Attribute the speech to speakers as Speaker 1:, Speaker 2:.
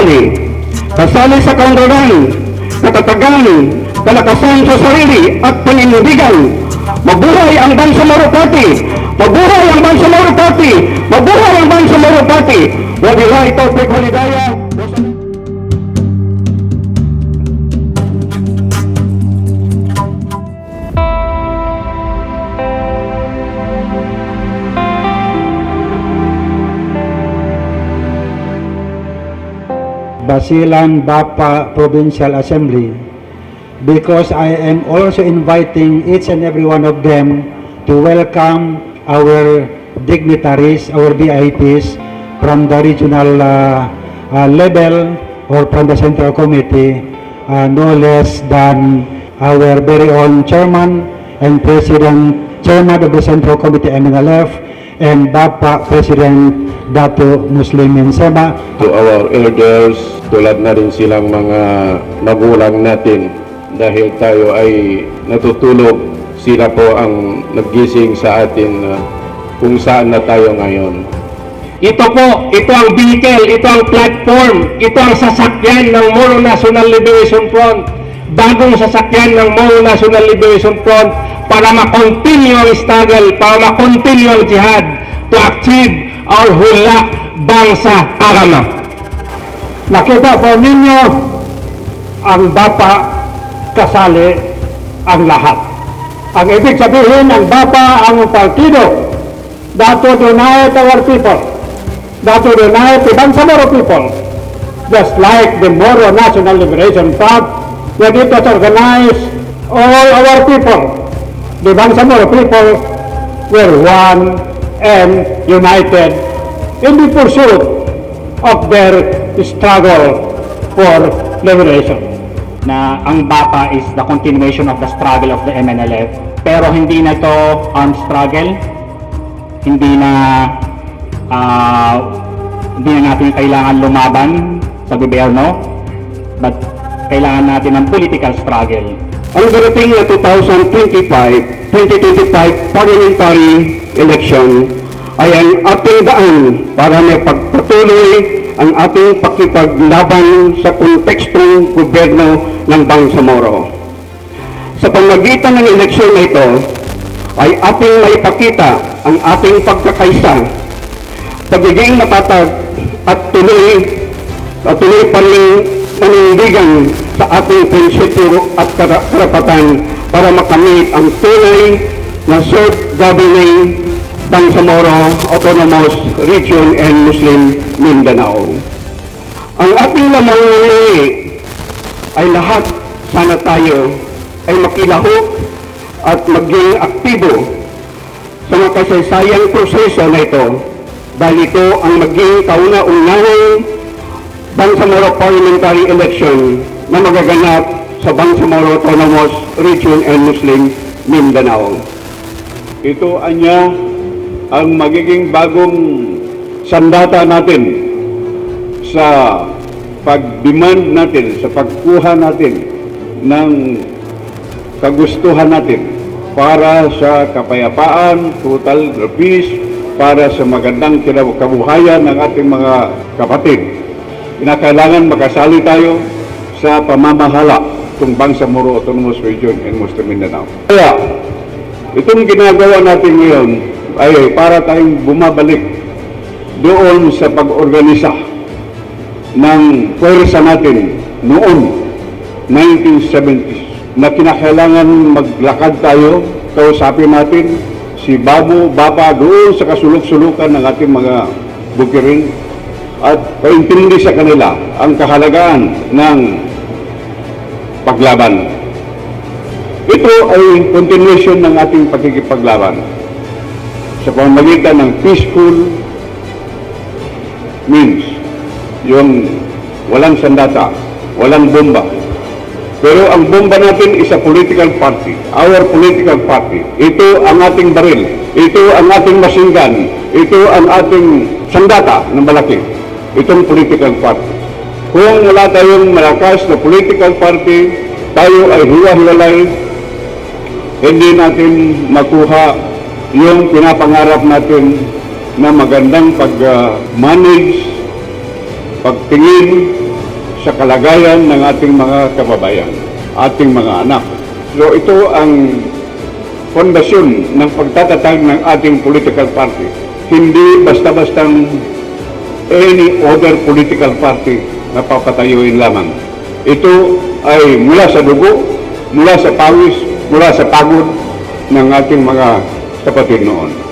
Speaker 1: pari, kasali sa kaunlaran, katatagan, kalakasan sa sarili at paninindigan. Mabuhay ang Bangsamoro Party! Mabuhay ang Bangsamoro Party! Mabuhay ang Bangsamoro Party! Wabillahi taufiq wal hidayah.
Speaker 2: Basilan Bapa Provincial Assembly, because I am also inviting each and every one of them to welcome our dignitaries, our VIPs from the regional level or from the Central Committee, no less than our very own Chairman and Chairman of the Central Committee MNLF, and Bapa President Dato Muslimin Sema.
Speaker 3: To our elders, tulad na rin silang mga magulang natin, dahil tayo ay natutulog, sila po ang naggising sa atin kung saan na tayo ngayon.
Speaker 1: Ito ang vehicle, ito ang platform, ito ang sasakyan ng Moro National Liberation Front, bagong sasakyan ng Moro National Liberation Front para ma-continue ang struggle, para ma-continue ang jihad to achieve our hula bangsa agama.
Speaker 2: Nakita po ninyo ang Bapa kasali ang lahat. Ang ibig sabihin, ang Bapa ang partido that would unite our people, that would unite the Bangsamoro people, just like the Moro National Liberation Front, when it was organized, all our people, the Bangsamoro people, were one and united in the pursuit of their struggle for liberation.
Speaker 1: Na ang BAPA is the continuation of the struggle of the MNLF, pero hindi na ito armed struggle, hindi na natin kailangan lumaban sa gobyerno, but kailangan natin ng political struggle. Ang darating na 2025 parliamentary election ay ang ating daan para may pagpatuloy ang ating pakipaglaban sa kontekstong gobyerno ng Bangsamoro. Sa pamamagitan ng eleksyon na ito, ay ating maipakita ang ating pagkakaisa, pagiging matatag at tuloy panindigan sa ating prinsipyo at karapatan para makamit ang tunay na self-governing Bangsamoro Autonomous Region and Muslim Mindanao. Ang ating lamang ay lahat sana tayo ay makilahok at maging aktibo sa makasaysayang proseso na ito, dahil ito ang maging kauna-unahang Bangsamoro parliamentary election na magaganap sa Bangsamoro Autonomous Region and Muslim Mindanao.
Speaker 3: Ito anya ang magiging bagong sandata natin sa pag-demand natin, sa pagkuha natin ng kagustuhan natin para sa kapayapaan, total peace, para sa magandang kinabukabuhayan ng ating mga kapatid. Kinakailangan makasali tayo sa pamamahala ng Bangsamoro Autonomous Region and Muslim Mindanao. Kaya, itong ginagawa natin ngayon ay para tayong bumabalik doon sa pag-organisa ng pwersa natin noon, 1970s, na kinakailangan maglakad tayo, kausapin natin si Bapa doon sa kasulok-sulukan ng ating mga bukirin at paintindi sa kanila ang kahalagaan ng paglaban. Ito ay continuation ng ating pakikipaglaban sa pamamagitan ng peaceful means, yung walang sandata, walang bomba. Pero ang bomba natin is a political party, our political party. Ito ang ating baril, ito ang ating machine gun, ito ang ating sandata ng malaki. Itong political party. Kung wala tayong malakas na political party, tayo ay hiwa-hiwalay, hindi natin makuha yung pinapangarap natin na magandang pag-manage, pagtingin sa kalagayan ng ating mga kababayan, ating mga anak. So ito ang fondasyon ng pagtatatag ng ating political party. Hindi basta-bastang any other political party na papatayuin lamang. Ito ay mula sa dugo, mula sa pawis, mula sa pagod ng ating mga kapatid noon.